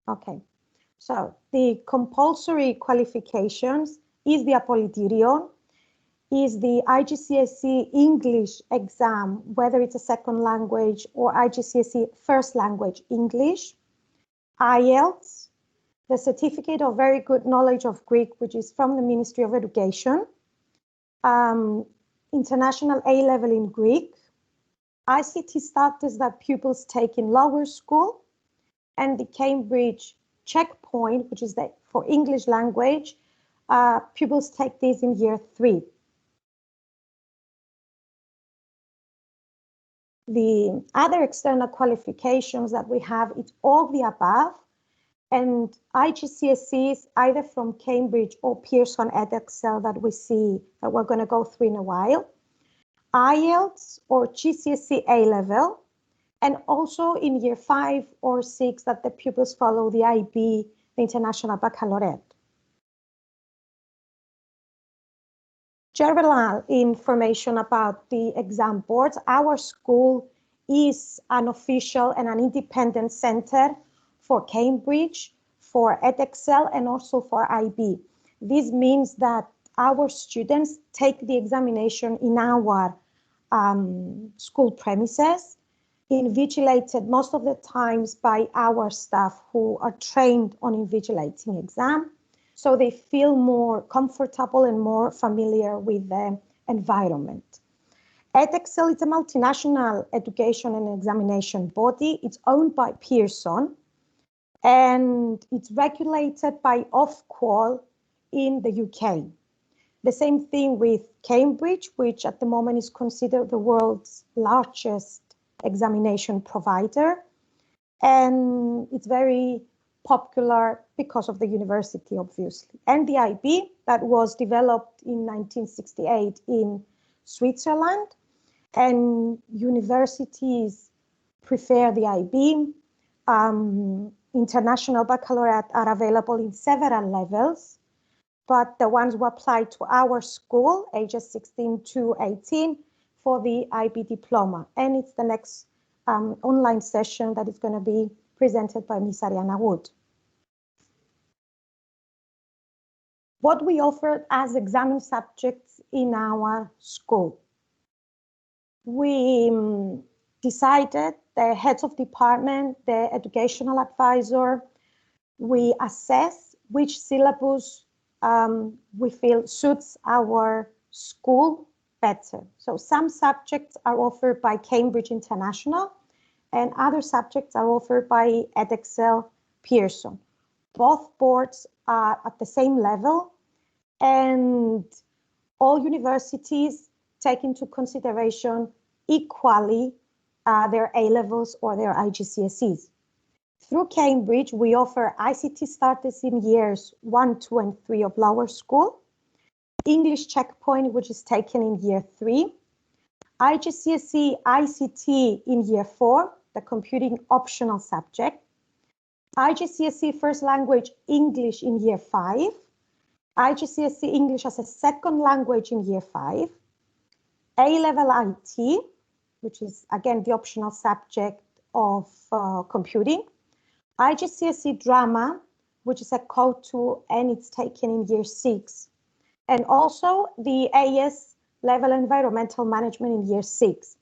Okay, so the compulsory qualifications is the APOLYTIRION, is the IGCSE English exam, whether it's a second language or IGCSE first language English, IELTS, the Certificate of Very Good Knowledge of Greek, which is from the Ministry of Education, International A-Level in Greek, ICT status that pupils take in lower school, and the Cambridge checkpoint, which is for English language. Pupils take this in year 3. The other external qualifications that we have, it's all the above, and IGCSEs either from Cambridge or Pearson Edexcel that we see that we're going to go through in a while, IELTS or GCSE A-level, and also in year 5 or 6 that the pupils follow the IB, the International Baccalaureate. General information about the exam boards. Our school is an official and an independent center for Cambridge, for Edexcel, and also for IB. This means that our students take the examination in our school premises, invigilated most of the times by our staff who are trained on invigilating exam, so they feel more comfortable and more familiar with the environment. Edexcel is a multinational education and examination body. It's owned by Pearson, and it's regulated by Qual in the UK. The same thing with Cambridge, which at the moment is considered the world's largest examination provider, and it's very popular because of the university, obviously. And the IB, that was developed in 1968 in Switzerland, and universities prefer the IB. International baccalaureate are available in several levels, but the ones who apply to our school, ages 16 to 18, for the IB diploma. And it's the next online session that is going to be presented by Ms. Ariana Wood. What we offer as examining subjects in our school. We decided, the heads of department, the educational advisor, we assess which syllabus we feel suits our school better. So some subjects are offered by Cambridge International and other subjects are offered by Edexcel Pearson. Both boards are at the same level, and all universities take into consideration equally their A-levels or their IGCSEs. Through Cambridge, we offer ICT status in years 1, 2, and 3 of lower school, English checkpoint, which is taken in year 3, IGCSE ICT in year 4, the computing optional subject, IGCSE first language English in year 5, IGCSE English as a second language in year 5, A-level IT, which is again the optional subject of computing, IGCSE drama, which is a code 2 and it's taken in year 6, and also the AS level environmental management in year 6.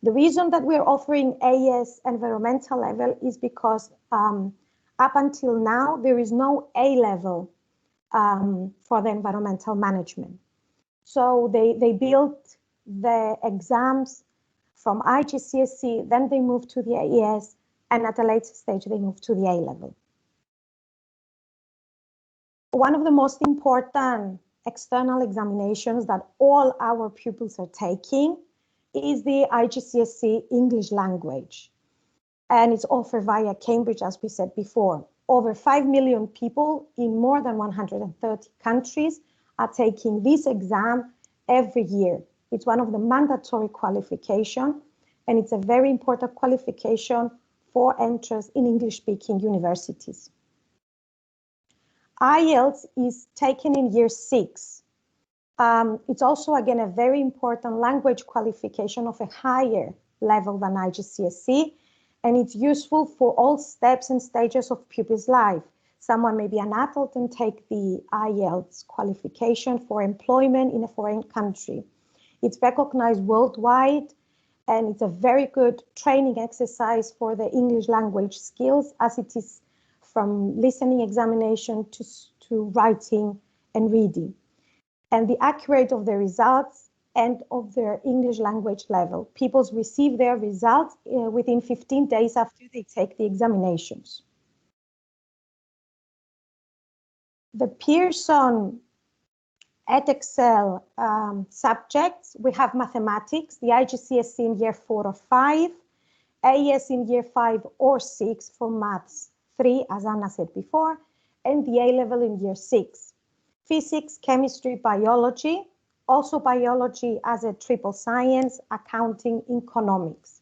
The reason that we're offering AS environmental level is because up until now, there is no A level for the environmental management. So they built the exams from IGCSE, then they moved to the AES, and at a later stage, they moved to the A level. One of the most important external examinations that all our pupils are taking is the IGCSE English language. And it's offered via Cambridge, as we said before. Over 5 million people in more than 130 countries are taking this exam every year. It's one of the mandatory qualifications, and it's a very important qualification for entrance in English-speaking universities. IELTS is taken in year 6. It's also, again, a very important language qualification of a higher level than IGCSE, and it's useful for all steps and stages of pupils' life. Someone may be an adult and take the IELTS qualification for employment in a foreign country. It's recognized worldwide, and it's a very good training exercise for the English language skills, as it is from listening examination to writing and reading. And the accuracy of the results and of their English language level. Pupils receive their results within 15 days after they take the examinations. The Pearson Edexcel subjects, we have mathematics, the IGCSE in year 4 or 5, AS in year 5 or 6 for maths 3, as Anna said before, and the A-level in year 6. Physics, chemistry, biology, also biology as a triple science, accounting, economics.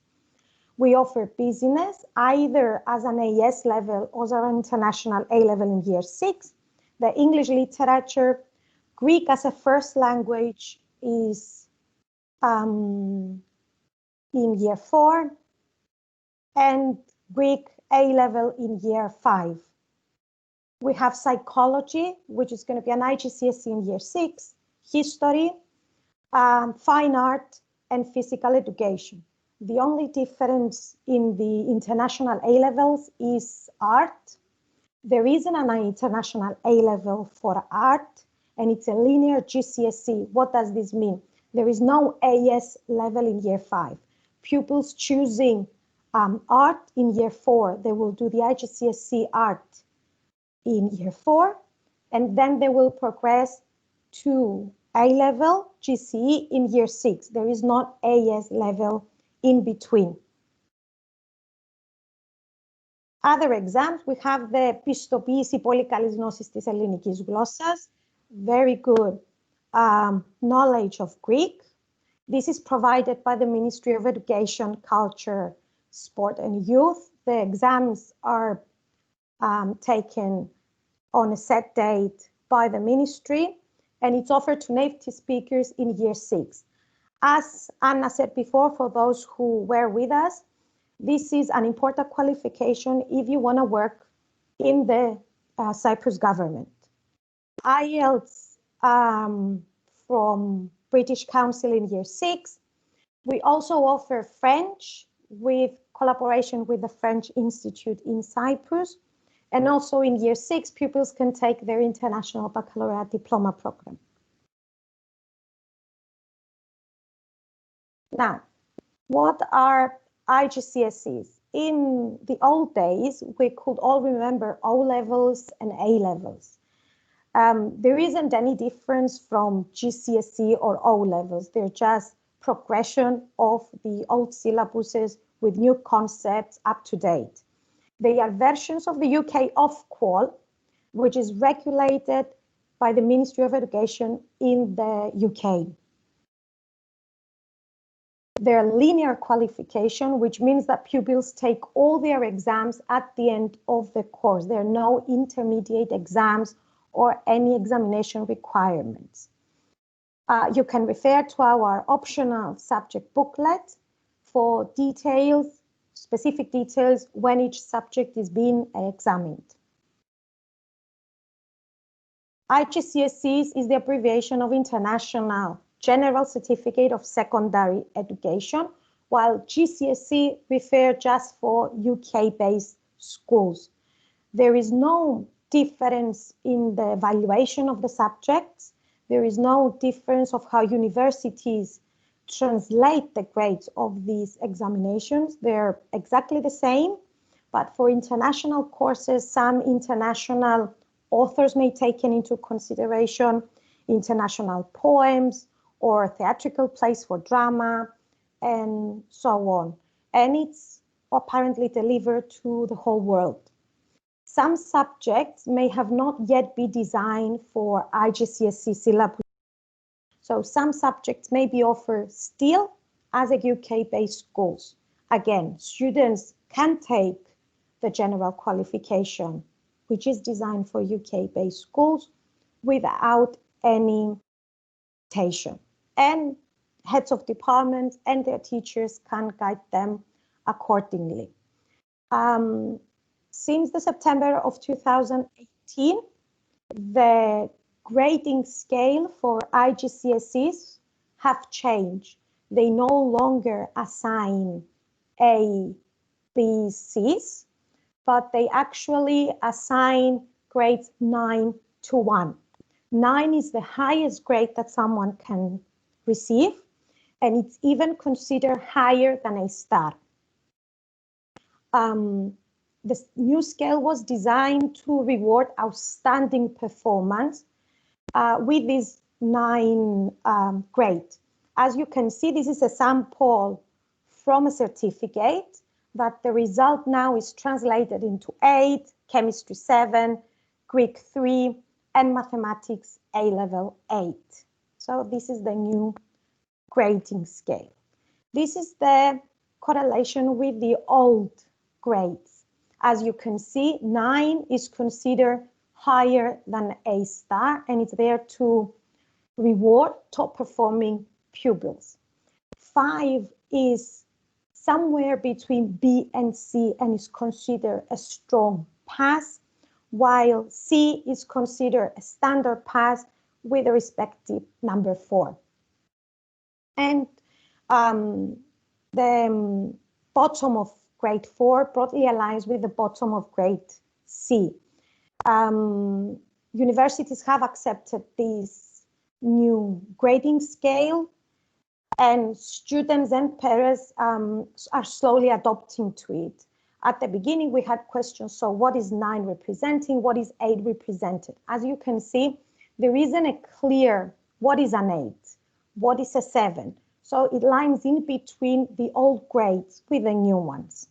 We offer business either as an AS level or as an international A-level in year 6. The English literature, Greek as a first language is in year 4, and Greek A-level in year 5. We have psychology, which is going to be an IGCSE in year 6, history, fine art, and physical education. The only difference in the international A-levels is art. There isn't an international A-level for art, and it's a linear GCSE. What does this mean? There is no AS level in year 5. Pupils choosing art in year 4, they will do the IGCSE art in year 4, and then they will progress to A-level GCE in year 6. There is not AS level in between. Other exams, we have the πιστοποίηση πολύ καλής γνώσης της ελληνικής γλώσσας, very good knowledge of Greek. This is provided by the Ministry of Education, Culture, Sport and Youth. The exams are taken on a set date by the ministry, and it's offered to native speakers in year 6. As Anna said before, for those who were with us, this is an important qualification if you want to work in the Cyprus government. IELTS from British Council in year 6. We also offer French with collaboration with the French Institute in Cyprus. And also in year 6, pupils can take their International Baccalaureate Diploma program. Now, what are IGCSEs? In the old days, we could all remember O-levels and A-levels. There isn't any difference from GCSE or O-levels. They're just progression of the old syllabuses with new concepts up to date. They are versions of the UK of Qual, which is regulated by the Ministry of Education in the UK. They're linear qualification, which means that pupils take all their exams at the end of the course. There are no intermediate exams or any examination requirements. You can refer to our optional subject booklet for details, specific details when each subject is being examined. IGCSEs is the abbreviation of International General Certificate of Secondary Education, while GCSE refer just for UK-based schools. There is no difference in the evaluation of the subjects. There is no difference of how universities translate the grades of these examinations. They're exactly the same, but for international courses, some international authors may take into consideration international poems or theatrical plays for drama and so on. And it's apparently delivered to the whole world. Some subjects may have not yet been designed for IGCSE syllabus. So some subjects may be offered still as a UK-based schools. Again, students can take the general qualification, which is designed for UK-based schools without any limitation. And heads of departments and their teachers can guide them accordingly. Since the September of 2018, the grading scale for IGCSEs have changed. They no longer assign A, B, Cs, but they actually assign grades 9 to 1. 9 is the highest grade that someone can receive, and it's even considered higher than a star. The new scale was designed to reward outstanding performance with this 9 grade. As you can see, this is a sample from a certificate that the result now is translated into 8, chemistry 7, Greek 3, and mathematics A-level 8. So this is the new grading scale. This is the correlation with the old grades. As you can see, 9 is considered higher than A star, and it's there to reward top performing pupils. 5 is somewhere between B and C and is considered a strong pass, while C is considered a standard pass with a respective number 4. And the bottom of grade 4 broadly aligns with the bottom of grade C. Universities have accepted this new grading scale, and students and parents are slowly adopting to it. At the beginning, we had questions, so what is 9 representing? What is 8 represented? As you can see, there isn't a clear what is an 8, what is a 7. So it lines in between the old grades with the new ones.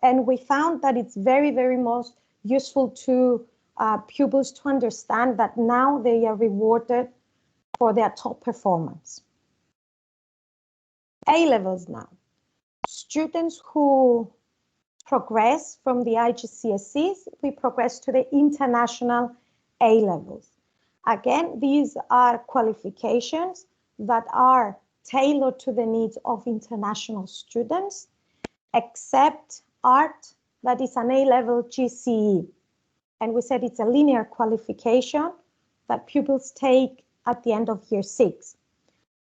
And we found that it's very, very most useful to pupils to understand that now they are rewarded for their top performance. A-levels now. Students who progress from the IGCSEs, we progress to the international A-levels. Again, these are qualifications that are tailored to the needs of international students, except art, that is an A-level GCE. And we said it's a linear qualification that pupils take at the end of year 6.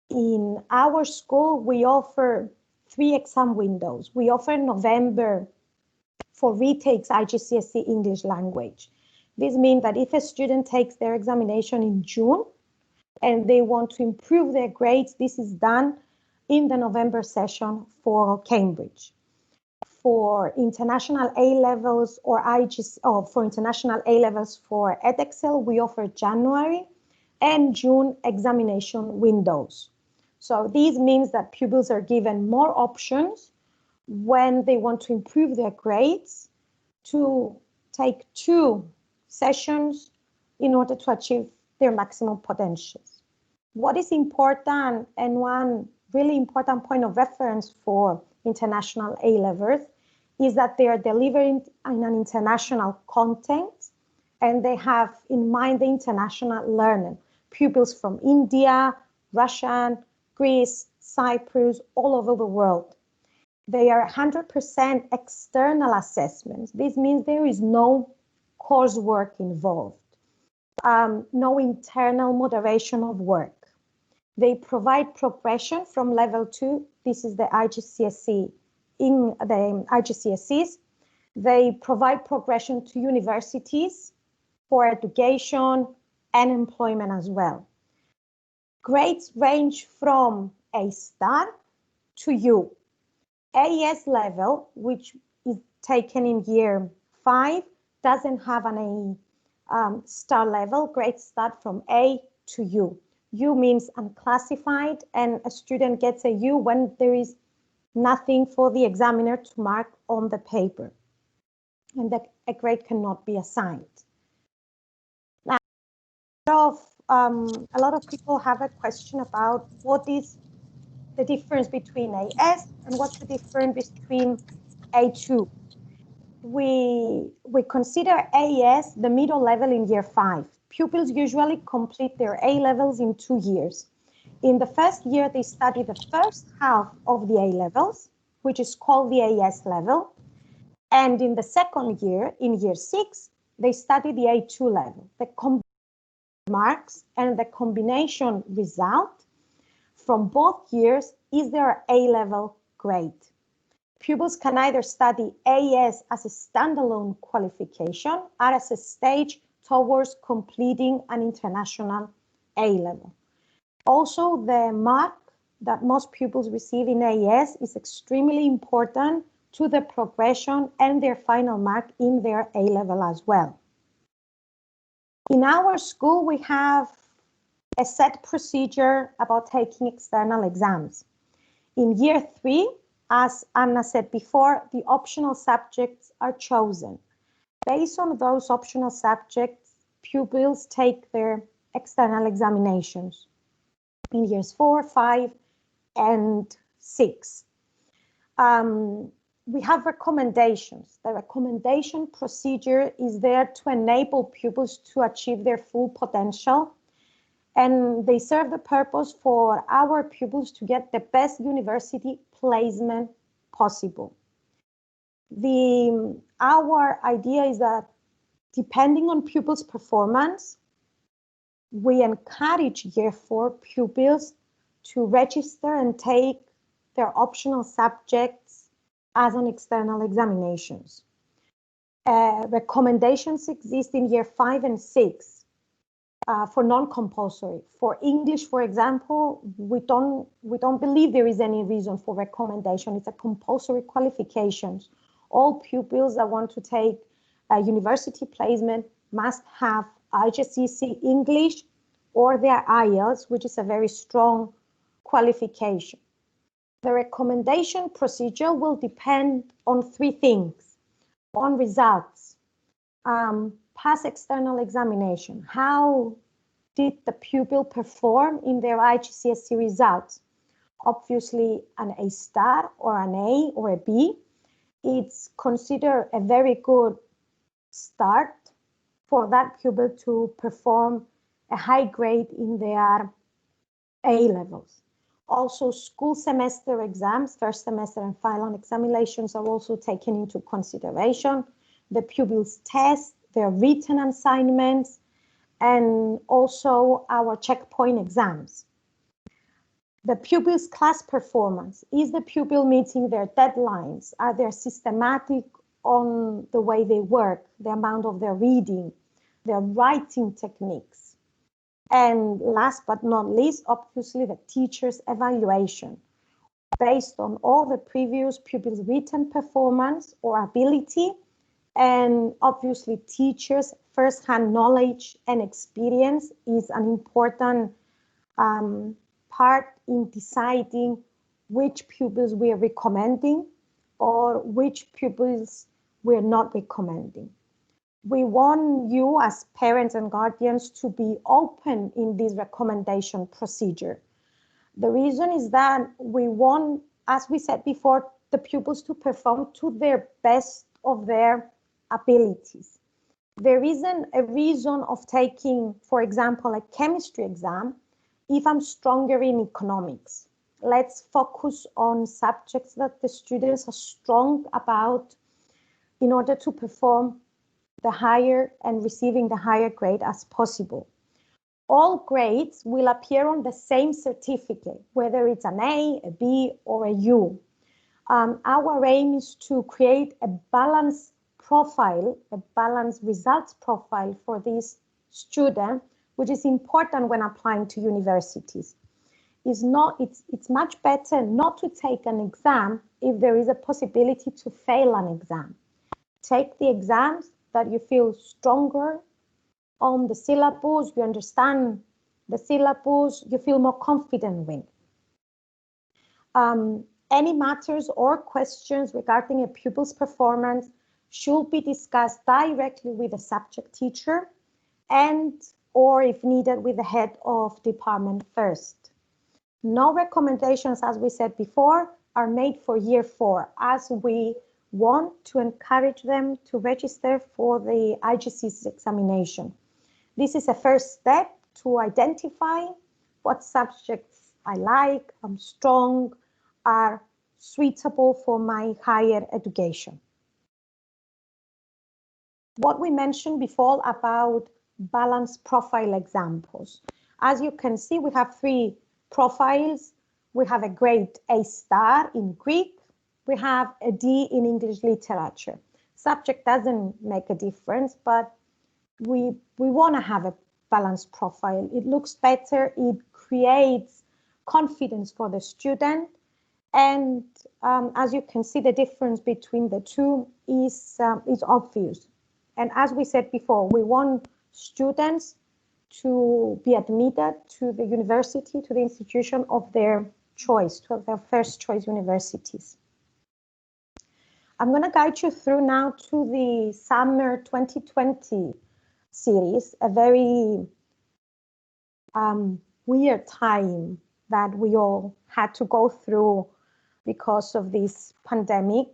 In our school, we offer 3 exam windows. We offer November for retakes IGCSE English language. This means that if a student takes their examination in June and they want to improve their grades, this is done in the November session for Cambridge. For international A-levels or for international A-levels for Edexcel, we offer January and June examination windows. So this means that pupils are given more options when they want to improve their grades to take 2 sessions in order to achieve their maximum potentials. What is important, and one really important point of reference for international A-levels, is that they are delivering in an international content and they have in mind the international learning. Pupils from India, Russia, Greece, Cyprus, all over the world. They are 100% external assessments. This means there is no coursework involved, no internal moderation of work. They provide progression from level 2. This is the IGCSE. In the IGCSEs, they provide progression to universities for education and employment as well. Grades range from A star to U. AS level, which is taken in year 5, doesn't have an A star level. Grades start from A to U. U means unclassified, and a student gets a U when there is nothing for the examiner to mark on the paper, and that a grade cannot be assigned. Now, a lot of people have a question about what is the difference between AS and what's the difference between A2. We consider AS the middle level in year 5. Pupils usually complete their A-levels in 2 years. In the first year, they study the first half of the A-levels, which is called the AS level. And in the second year, in year 6, they study the A2 level. The marks and the combination result from both years is their A-level grade. Pupils can either study AS as a standalone qualification or as a stage towards completing an international A-level. Also, the mark that most pupils receive in AS is extremely important to the progression and their final mark in their A-level as well. In our school, we have a set procedure about taking external exams. In year 3, as Anna said before, the optional subjects are chosen. Based on those optional subjects, pupils take their external examinations in years 4, 5, and 6. We have recommendations. The recommendation procedure is there to enable pupils to achieve their full potential, and they serve the purpose for our pupils to get the best university placement possible. Our idea is that depending on pupils' performance, we encourage year 4 pupils to register and take their optional subjects as an external examinations. Recommendations exist in year 5 and 6 for non-compulsory. For English, for example, we don't believe there is any reason for recommendation. It's a compulsory qualifications. All pupils that want to take a university placement must have IGCSE English or their IELTS, which is a very strong qualification. The recommendation procedure will depend on 3 things: on results, past external examination, how did the pupil perform in their IGCSE results? Obviously, an A star or an A or a B, it's considered a very good start for that pupil to perform a high grade in their A levels. Also, school semester exams, first semester and final examinations are also taken into consideration. The pupils' tests, their written assignments, and also our checkpoint exams. The pupils' class performance. Is the pupil meeting their deadlines? Are they systematic on the way they work, the amount of their reading, their writing techniques? And last but not least, obviously, the teacher's evaluation. Based on all the previous pupils' written performance or ability, and obviously teachers' first-hand knowledge and experience is an important part in deciding which pupils we are recommending or which pupils we are not recommending. We want you as parents and guardians to be open in this recommendation procedure. The reason is that we want, as we said before, the pupils to perform to their best of their abilities. There isn't a reason of taking, for example, a chemistry exam if I'm stronger in economics. Let's focus on subjects that the students are strong about in order to perform the higher and receiving the higher grade as possible. All grades will appear on the same certificate, whether it's an A, a B, or a U. Our aim is to create a balanced profile, a balanced results profile for this student, which is important when applying to universities. It's much better not to take an exam if there is a possibility to fail an exam. Take the exams that you feel stronger on the syllabus, you understand the syllabus, you feel more confident with. Any matters or questions regarding a pupil's performance should be discussed directly with the subject teacher and or if needed with the head of department first. No recommendations, as we said before, are made for year 4, as we want to encourage them to register for the IGCSE examination. This is a first step to identify what subjects I like, I'm strong, are suitable for my higher education. what we mentioned before about balanced profile examples. As you can see, we have 3 profiles. We have a grade A star in Greek. We have a D in English literature. Subject doesn't make a difference, but we want to have a balanced profile. It looks better. It creates confidence for the student. And as you can see, the difference between the two is obvious. And as we said before, we want students to be admitted to the university, to the institution of their choice, to their first choice universities. I'm going to guide you through now to the summer 2020 series, a very weird time that we all had to go through because of this pandemic.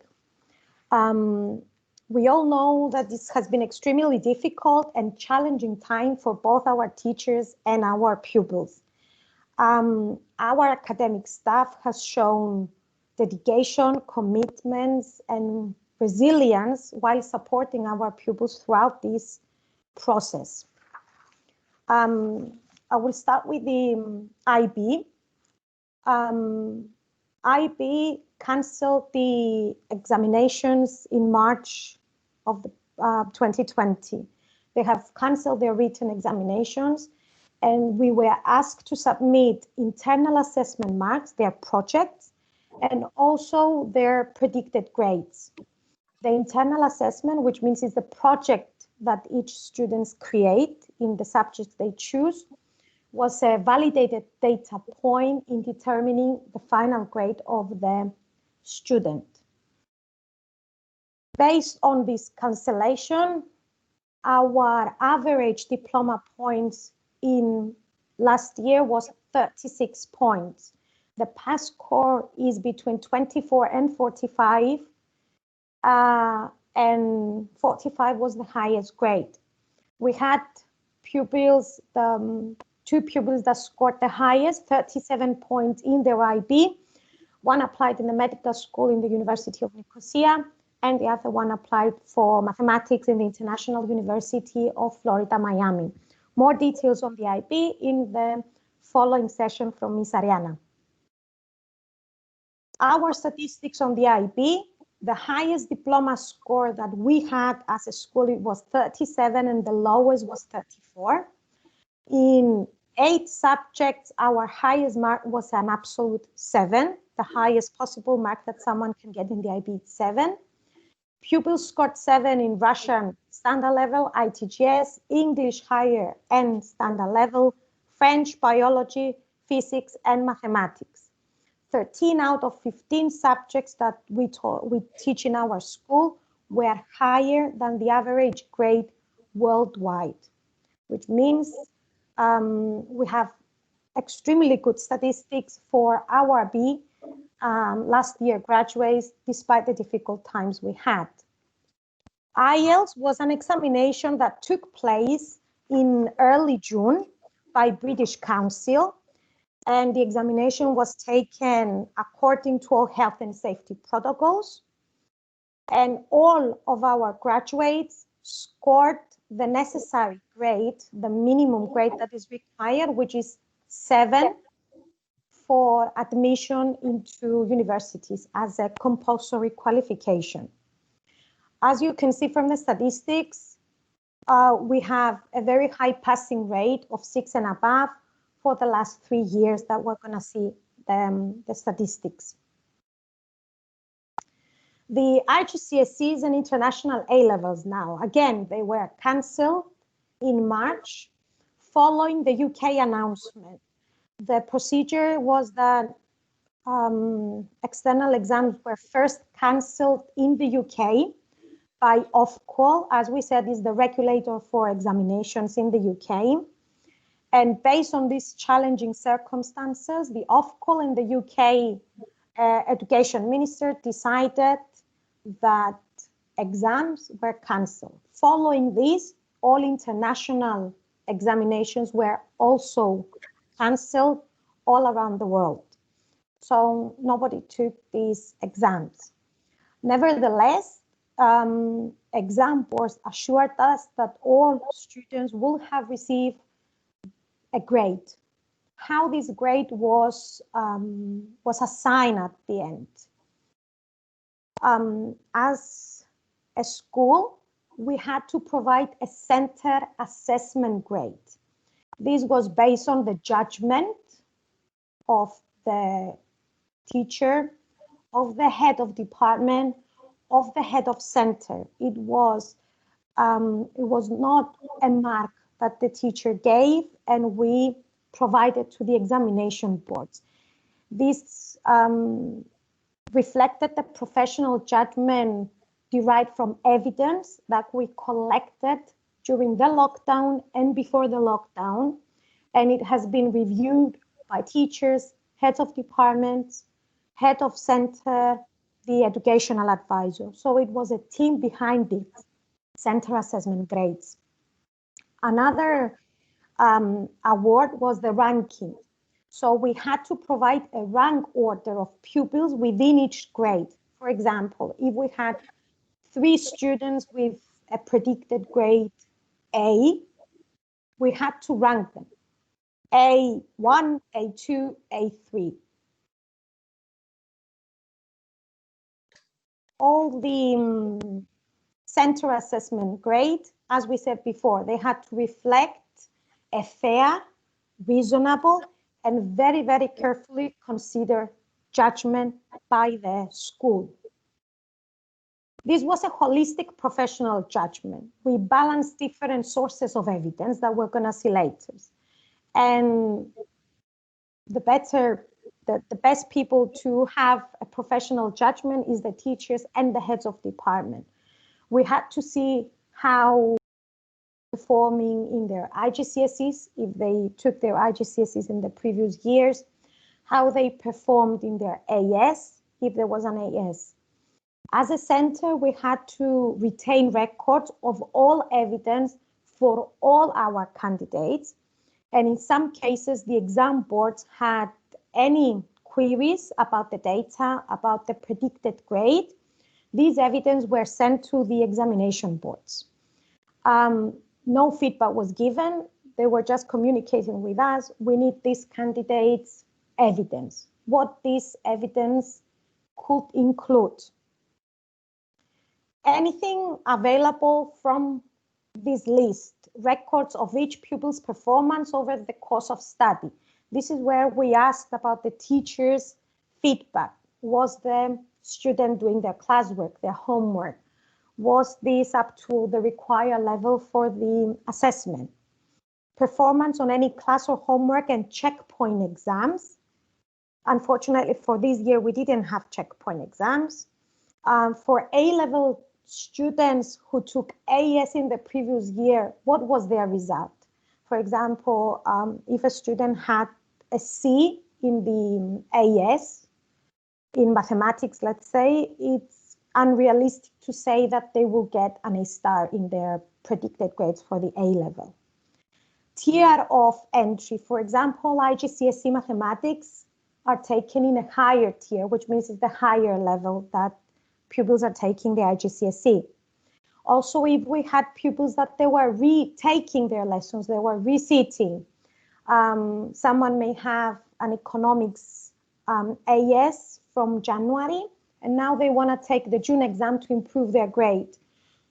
We all know that this has been extremely difficult and challenging time for both our teachers and our pupils. Our academic staff has shown dedication, commitments, and resilience while supporting our pupils throughout this process. I will start with the IB. IB canceled the examinations in March of the 2020. They have canceled their written examinations, and we were asked to submit internal assessment marks, their projects, and also their predicted grades. The internal assessment, which means is the project that each student create in the subjects they choose, was a validated data point in determining the final grade of the student. Based on this cancellation, our average diploma points in last year was 36 points. The pass score is between 24 and 45, and 45 was the highest grade. We had pupils, 2 pupils that scored the highest, 37 points in their IB. One applied in the medical school in the University of Nicosia, and the other one applied for mathematics in the International University of Florida, Miami. More details on the IB in the following session from Ms. Ariana. Our statistics on the IB, the highest diploma score that we had as a school, it was 37, and the lowest was 34. In 8 subjects, our highest mark was an absolute 7. The highest possible mark that someone can get in the IB is 7. Pupils scored 7 in Russian standard level, ITGS, English higher and standard level, French, biology, physics, and mathematics. 13 out of 15 subjects that we teach in our school were higher than the average grade worldwide, which means we have extremely good statistics for our IB last year graduates, despite the difficult times we had. IELTS was an examination that took place in early June by British Council, and the examination was taken according to all health and safety protocols. And all of our graduates scored the necessary grade, the minimum grade that is required, which is 7 for admission into universities as a compulsory qualification. As you can see from the statistics, we have a very high passing rate of 6 and above for the last 3 years that we're going to see the statistics. The IGCSEs and international A-levels now, again, they were cancelled in March following the UK announcement. The procedure was that external exams were first cancelled in the UK by Qual, as we said, is the regulator for examinations in the UK. And based on these challenging circumstances, the Qual and the UK education minister decided that exams were cancelled. Following this, all international examinations were also cancelled all around the world. So nobody took these exams. Nevertheless, exam boards assured us that all students will have received a grade. How this grade was assigned at the end. As a school, we had to provide a center assessment grade. This was based on the judgment of the teacher, of the head of department, of the head of center. It was not a mark that the teacher gave and we provided to the examination boards. This reflected the professional judgment derived from evidence that we collected during the lockdown and before the lockdown, and it has been reviewed by teachers, heads of departments, head of center, the educational advisor. So it was a team behind it, center assessment grades. Another award was the ranking. So we had to provide a rank order of pupils within each grade. For example, if we had 3 students with a predicted grade A, we had to rank them. A1, A2, A3. All the center assessment grade, as we said before, they had to reflect a fair, reasonable, and very, very carefully considered judgment by the school. This was a holistic professional judgment. We balanced different sources of evidence that we're going to see later. And the best people to have a professional judgment is the teachers and the heads of department. We had to see how performing in their IGCSEs, if they took their IGCSEs in the previous years, how they performed in their AS, if there was an AS. As a center, we had to retain records of all evidence for all our candidates. And in some cases, the exam boards had any queries about the data, about the predicted grade. These evidence were sent to the examination boards. No feedback was given. They were just communicating with us. We need this candidate's evidence. What this evidence could include. Anything available from this list, records of each pupil's performance over the course of study. This is where we asked about the teacher's feedback. Was the student doing their classwork, their homework? Was this up to the required level for the assessment? Performance on any class or homework and checkpoint exams. Unfortunately, for this year, we didn't have checkpoint exams. For A-level students who took AS in the previous year, what was their result? For example, if a student had a C in the AS, in mathematics, let's say, it's unrealistic to say that they will get an A star in their predicted grades for the A level. Tier of entry, for example, IGCSE mathematics are taken in a higher tier, which means it's the higher level that pupils are taking the IGCSE. Also, if we had pupils that they were retaking their lessons, they were resitting. Someone may have an economics AS from January, and now they want to take the June exam to improve their grade.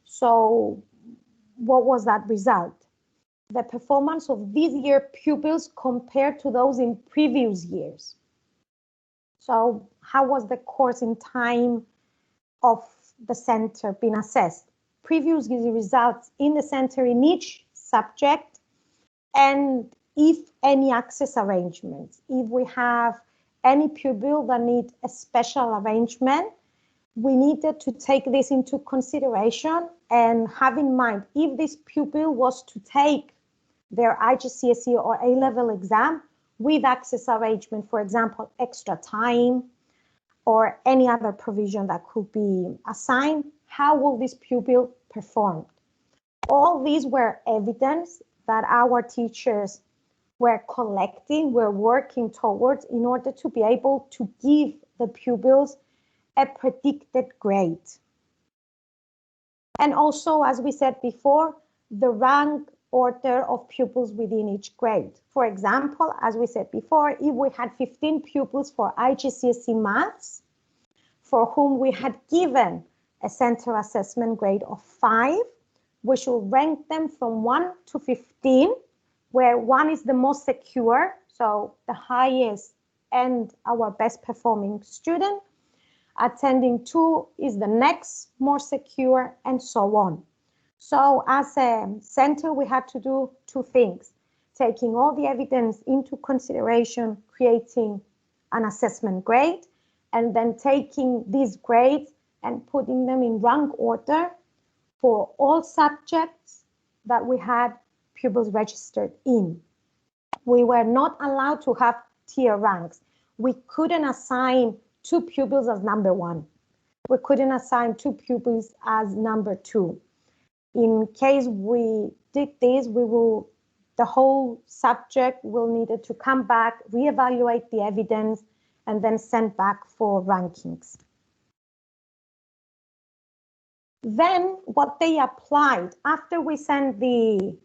So what was that result? The performance of this year pupils compared to those in previous years. So how was the course in time of the center being assessed? Previous results in the center in each subject, and if any access arrangements. If we have any pupil that need a special arrangement, we needed to take this into consideration and have in mind if this pupil was to take their IGCSE or A-level exam with access arrangement, for example, extra time or any other provision that could be assigned, how will this pupil perform? All these were evidence that our teachers were collecting, were working towards in order to be able to give the pupils a predicted grade. And also, as we said before, the rank order of pupils within each grade. For example, as we said before, if we had 15 pupils for IGCSE maths, for whom we had given a center assessment grade of 5, we should rank them from 1 to 15, where 1 is the most secure, so the highest and our best performing student. Attending 2 is the next more secure, and so on. So as a center, we had to do 2 things, taking all the evidence into consideration, creating an assessment grade, and then taking these grades and putting them in rank order for all subjects that we had pupils registered in. We were not allowed to have tier ranks. We couldn't assign 2 pupils as number 1. We couldn't assign 2 pupils as number 2. In case we did this, the whole subject will needed to come back, reevaluate the evidence, and then send back for rankings. Then what they applied, after we sent the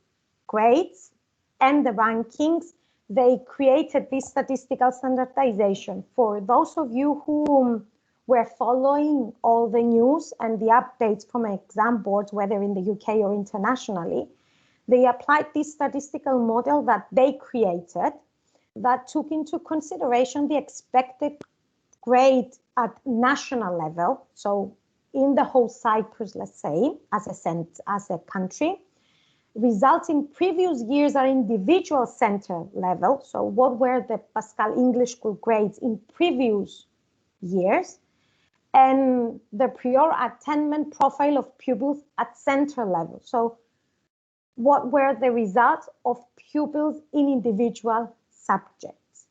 grades and the rankings, they created this statistical standardization. For those of you who were following all the news and the updates from exam boards, whether in the UK or internationally, they applied this statistical model that they created that took into consideration the expected grade at national level. So in the whole Cyprus, let's say, as a country, results in previous years are individual center level. So what were the PASCAL English school grades in previous years, and the prior attainment profile of pupils at center level. So what were the results of pupils in individual subjects?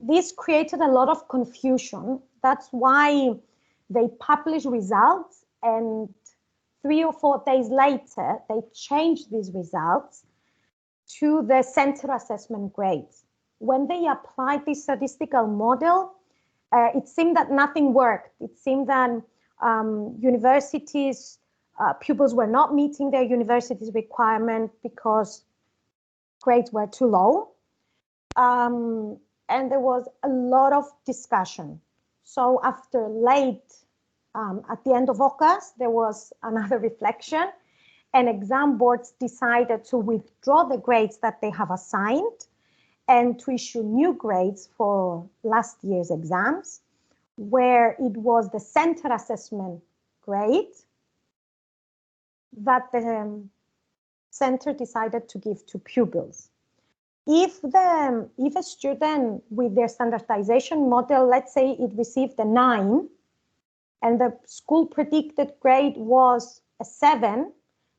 This created a lot of confusion. That's why they published results, and 3 or 4 days later, they changed these results to the center assessment grades. When they applied this statistical model, it seemed that nothing worked. It seemed that universities, pupils were not meeting their university's requirement because grades were too low. And there was a lot of discussion. So after at the end of August, there was another reflection, and exam boards decided to withdraw the grades that they have assigned and to issue new grades for last year's exams, where it was the center assessment grade that the center decided to give to pupils. If a student with their standardization model, let's say it received a 9, and the school predicted grade was a 7,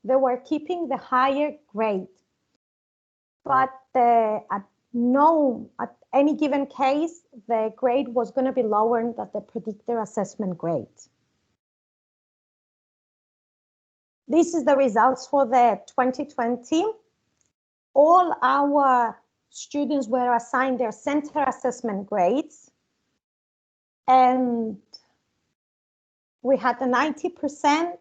they were keeping the higher grade. But at any given case, the grade was going to be lower than the predicted assessment grade. This is the results for the 2020. All our students were assigned their center assessment grades, and we had a 90%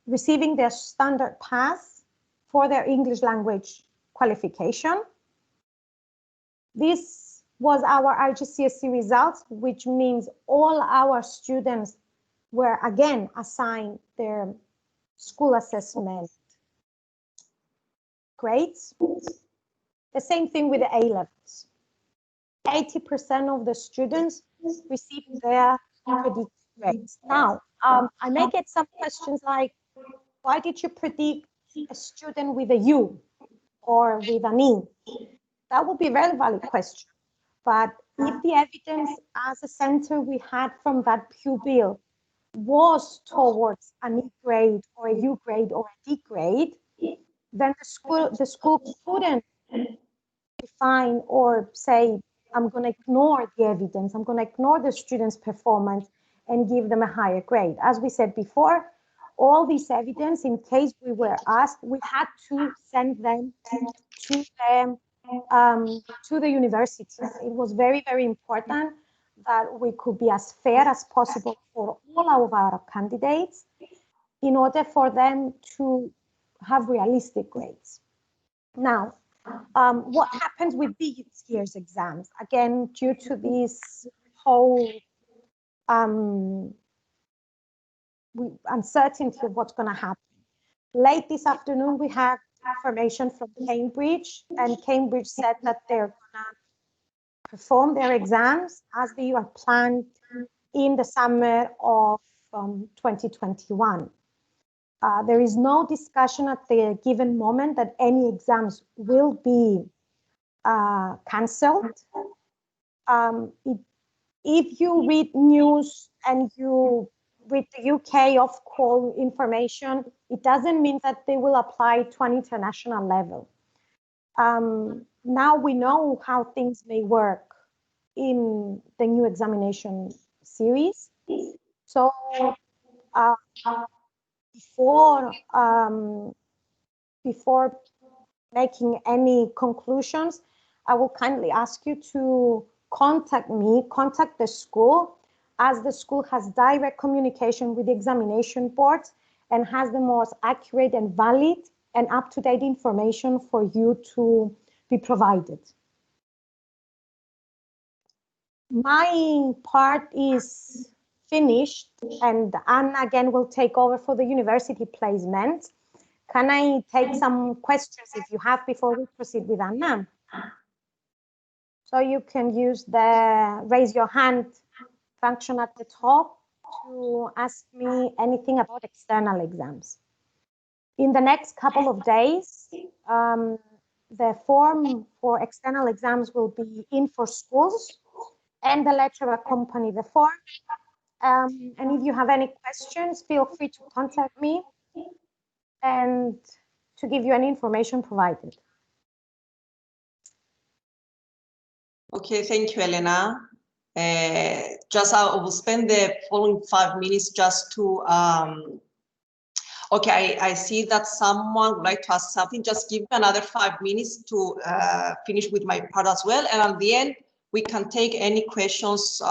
receiving their standard pass for their English language qualification. This was our IGCSE results, which means all our students were again assigned their school assessment grades. The same thing with the A-levels. 80% of the students received their predicted grades. Now, I may get some questions like, why did you predict a student with a U or with an E? That would be a very valid question. But if the evidence as a center we had from that pupil was towards an E grade or a U grade or a D grade, then the school couldn't define or say, I'm going to ignore the evidence, I'm going to ignore the student's performance and give them a higher grade. As we said before, all this evidence, in case we were asked, we had to send them to the universities. It was very, very important that we could be as fair as possible for all of our candidates in order for them to have realistic grades. Now, what happens with this year's exams? Again, due to this whole uncertainty of what's going to happen. Late this afternoon, we had information from Cambridge, and Cambridge said that they're going to perform their exams as they are planned in the summer of 2021. There is no discussion at the given moment that any exams will be cancelled. If you read news and you read the UK of Qual information, it doesn't mean that they will apply to an international level. Now we know how things may work in the new examination series. So before making any conclusions, I will kindly ask you to contact the school, as the school has direct communication with the examination board and has the most accurate and valid and up-to-date information for you to be provided. My part is finished, and Anna again will take over for the university placement. Can I take some questions if you have before we proceed with Anna? So you can use the raise your hand function at the top to ask me anything about external exams. In the next couple of days, the form for external exams will be in for schools, and the letter will accompany the form. And if you have any questions, feel free to contact me and to give you any information provided. Okay, thank you, Elena. Just I will spend the following 5 minutes just to, okay, I see that someone would like to ask something. Just give me another 5 minutes to finish with my part as well. And at the end, we can take any questions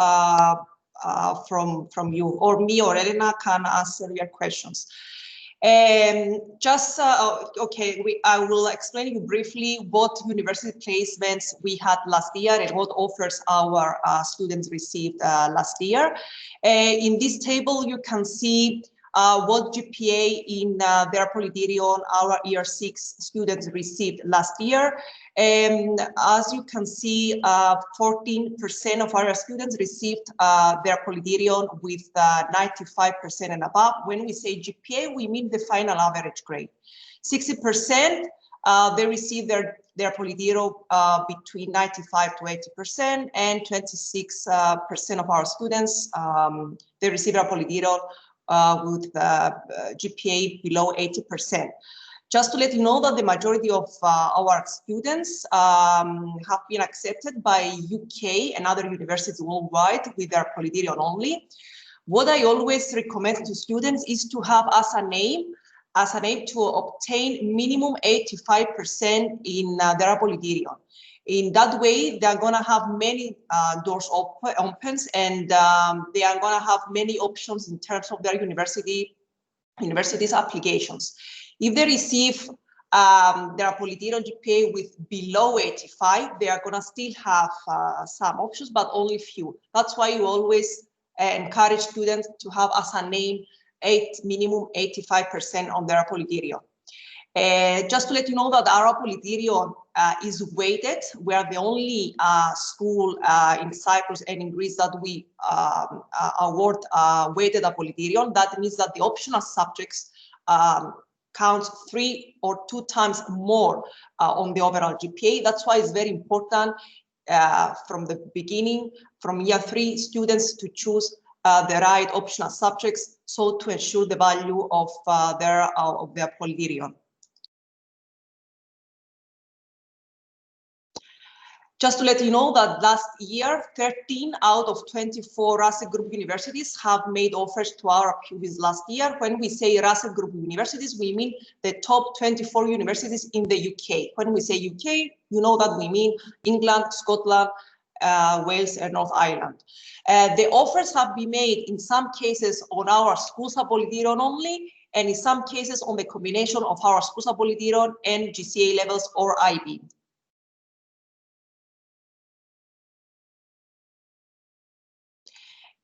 from you, or me or Elena can answer your questions. I will explain you briefly what university placements we had last year and what offers our students received last year. In this table, you can see what GPA in their APOLYTIRION our year 6 students received last year. As you can see, 14% of our students received their APOLYTIRION with 95% and above. When we say GPA, we mean the final average grade. 60% they received their APOLYTIRION between 95 to 80%, and 26% of our students they received their APOLYTIRION with GPA below 80%. Just to let you know that the majority of our students have been accepted by UK and other universities worldwide with their APOLYTIRION only. What I always recommend to students is to have as an aim to obtain minimum 85% in their APOLYTIRION. In that way, they are going to have many doors opens, and they are going to have many options in terms of their universities applications. If they receive their APOLYTIRION GPA with below 85, they are going to still have some options, but only few. That's why you always encourage students to have as a name minimum 85% on their APOLYTIRION. Just to let you know that our APOLYTIRION is weighted. We are the only school in Cyprus and in Greece that we award weighted APOLYTIRION. That means that the optional subjects counts 3 or 2 times more on the overall GPA. That's why it's very important from the beginning, from year 3, students to choose the right optional subjects, so to ensure the value of their APOLYTIRION. Just to let you know that last year, 13 out of 24 Russell Group universities have made offers to our pupils last year. When we say Russell Group universities, we mean the top 24 universities in the UK. When we say UK, you know that we mean England, Scotland, Wales, and North Ireland. The offers have been made in some cases on our schools APOLYTIRION only, and in some cases on the combination of our schools APOLYTIRION and GCA levels or IB.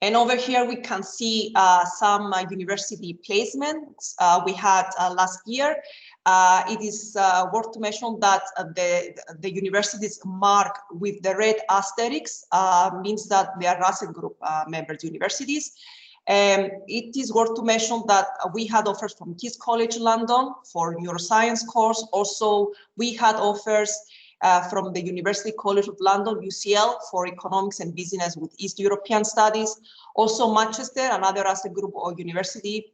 And over here we can see some university placements we had last year. It is worth to mention that the universities marked with the red asterisk means that they are Russell Group members universities. It is worth to mention that we had offers from King's College London for neuroscience course. Also, we had offers from the University College of London, UCL, for economics and business with East European studies. Also, Manchester, another Russell Group or university,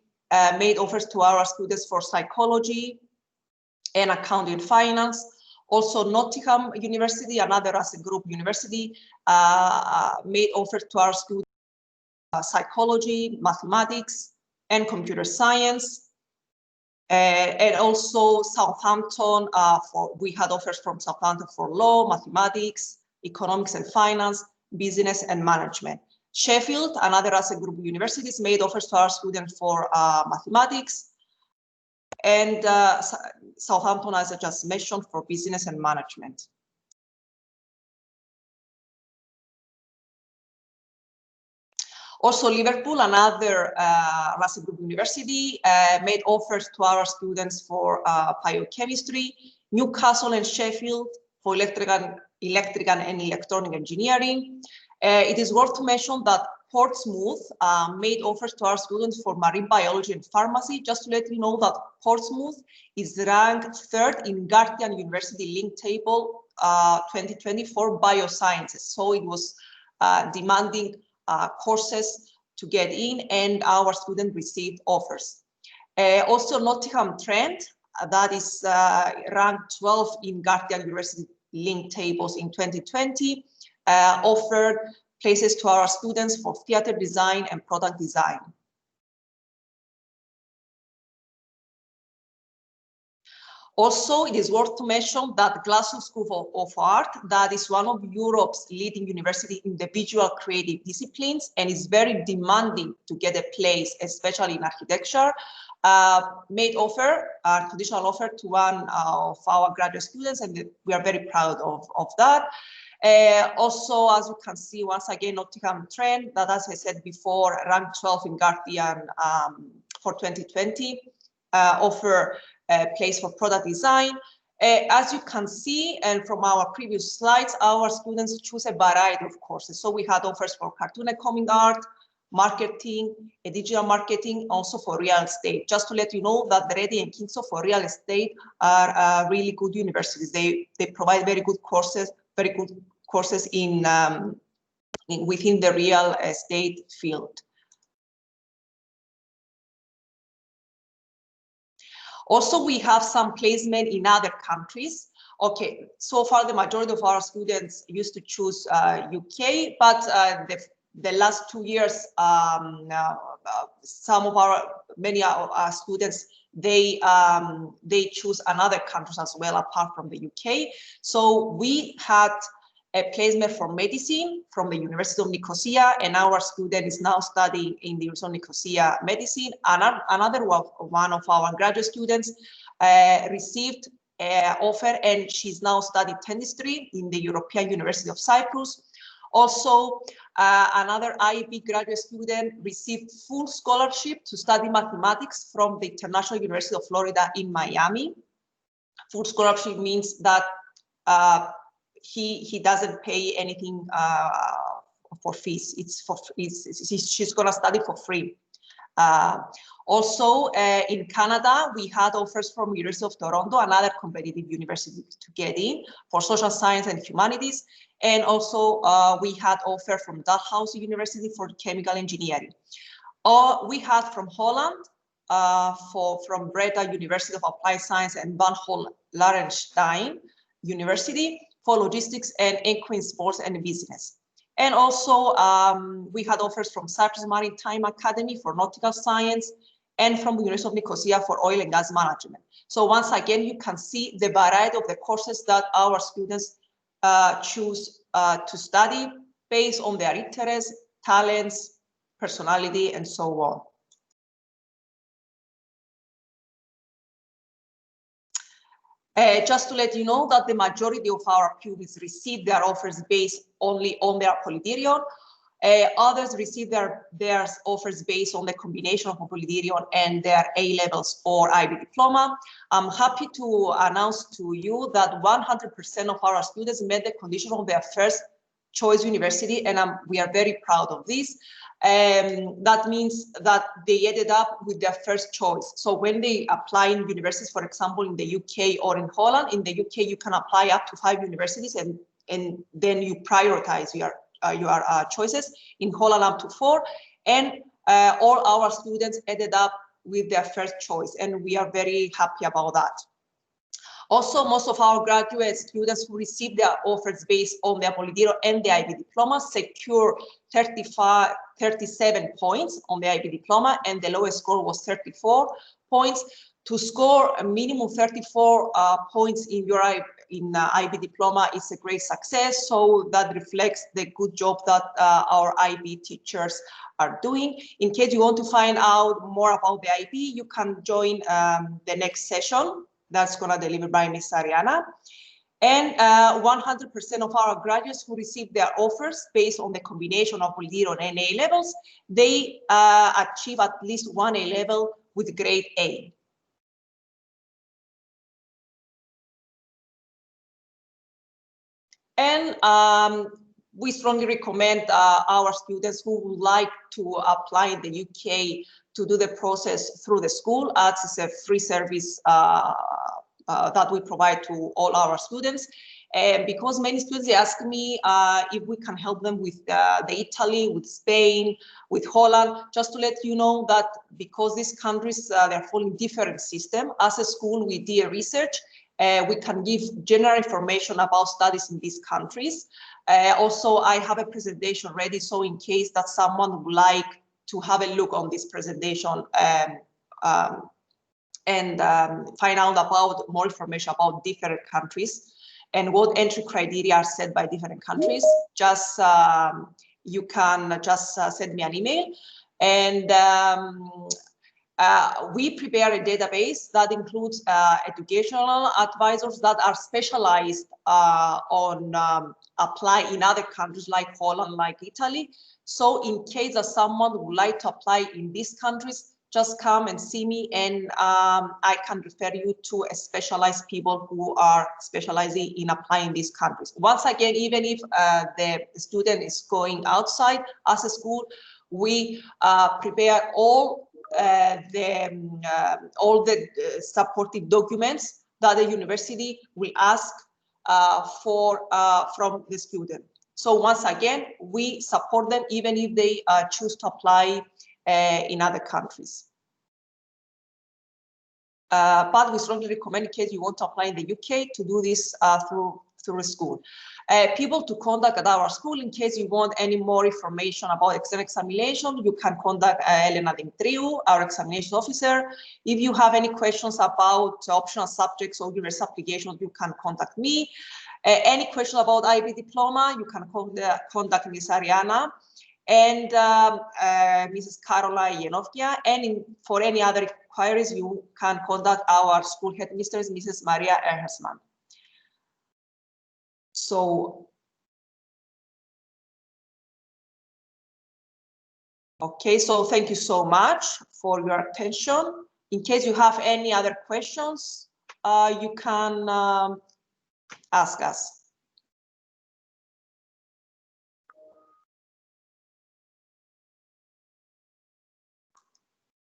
made offers to our students for psychology and accounting and finance. Also, Nottingham University, another Russell Group university, made offers to our students psychology, mathematics, and computer science. And also Southampton, we had offers from Southampton for law, mathematics, economics and finance, business and management. Sheffield, another Russell Group universities, made offers to our students for mathematics. And Southampton, as I just mentioned, for business and management. Also, Liverpool, another Russell Group university, made offers to our students for biochemistry. Newcastle and Sheffield for electrical and electronic engineering. It is worth to mention that Portsmouth made offers to our students for marine biology and pharmacy. Just to let you know that Portsmouth is ranked 3rd in Guardian University Link Table 2024 biosciences. So it was demanding courses to get in, and our students received offers. Also, Nottingham Trent, that is ranked 12 in Guardian University Link Tables in 2020, offered places to our students for theatre design and product design. Also, it is worth to mention that Glasgow School of Art, that is one of Europe's leading universities in the visual creative disciplines and is very demanding to get a place, especially in architecture, made offer, a conditional offer to one of our graduate students, and we are very proud of that. Also, as you can see, once again, Nottingham Trent, that, as I said before, ranked 12 in Guardian for 2020, offer a place for product design. As you can see, and from our previous slides, our students choose a variety of courses. So we had offers for cartoon and comic art, marketing, digital marketing, also for real estate. Just to let you know that the Reading and Kingston for real estate are really good universities. They provide very good courses in within the real estate field. Also, we have some placement in other countries. Okay, so far the majority of our students used to choose UK, but the last 2 years, many of our students, they choose another countries as well apart from the UK. So we had a placement for medicine from the University of Nicosia, and our student is now studying in the University of Nicosia medicine. Another one of our graduate students received an offer, and she's now studying dentistry in the European University of Cyprus. Also, another IB graduate student received full scholarship to study mathematics from the International University of Florida in Miami. Full scholarship means that he doesn't pay anything for fees. She's going to study for free. Also, in Canada, we had offers from University of Toronto, another competitive university to get in for social science and humanities. And also, we had offer from Dalhousie University for chemical engineering. We had from Holland, from Breda University of Applied Science and Van Larenstein University for logistics and equine sports and business. And also, we had offers from Cyprus Maritime Academy for nautical science and from the University of Nicosia for oil and gas management. So once again, you can see the variety of the courses that our students choose to study based on their interests, talents, personality, and so on. Just to let you know that the majority of our pupils receive their offers based only on their APOLYTIRION. Others receive their offers based on the combination of APOLYTIRION and their A-levels or IB diploma. I'm happy to announce to you that 100% of our students met the condition of their first choice university, and we are very proud of this. That means that they ended up with their first choice. So when they apply in universities, for example, in the UK or in Holland, in the UK, you can apply up to 5 universities and then you prioritize your choices. In Holland, up to 4. And all our students ended up with their first choice, and we are very happy about that. Also, most of our graduate students who received their offers based on their APOLYTIRION and the IB diploma secure 37 points on the IB diploma, and the lowest score was 34 points. To score a minimum 34 points in your IB diploma is a great success. So that reflects the good job that our IB teachers are doing. In case you want to find out more about the IB, you can join the next session that's going to be delivered by Ms. Ariana. And 100% of our graduates who receive their offers based on the combination of APOLYTIRION and A-levels, they achieve at least 1 A-level with grade A. And we strongly recommend our students who would like to apply in the UK to do the process through the school, as it's a free service that we provide to all our students. And because many students ask me if we can help them with the Italy, with Spain, with Holland, just to let you know that because these countries, they're following different system. As a school, we do research. We can give general information about studies in these countries. Also, I have a presentation ready, so in case that someone would like to have a look on this presentation and find out about more information about different countries and what entry criteria are set by different countries, just you can just send me an email. And we prepare a database that includes educational advisors that are specialized on apply in other countries like Holland, like Italy. So in case that someone would like to apply in these countries, just come and see me, and I can refer you to a specialized people who are specializing in applying these countries. Once again, even if the student is going outside as a school, we prepare all the supportive documents that the university will ask from the student. So once again, we support them even if they choose to apply in other countries. But we strongly recommend, in case you want to apply in the UK, to do this through a school. People to contact at our school in case you want any more information about examination. You can contact Elena Dimitriou, our examination officer. If you have any questions about optional subjects or university applications, you can contact me. Any question about IB diploma, you can contact Ms. Ariana and Mrs. Caroline Yenovkia. And for any other inquiries, you can contact our school headmistress, Mrs. Maria Erhesman. So, okay, so thank you so much for your attention. In case you have any other questions, you can ask us.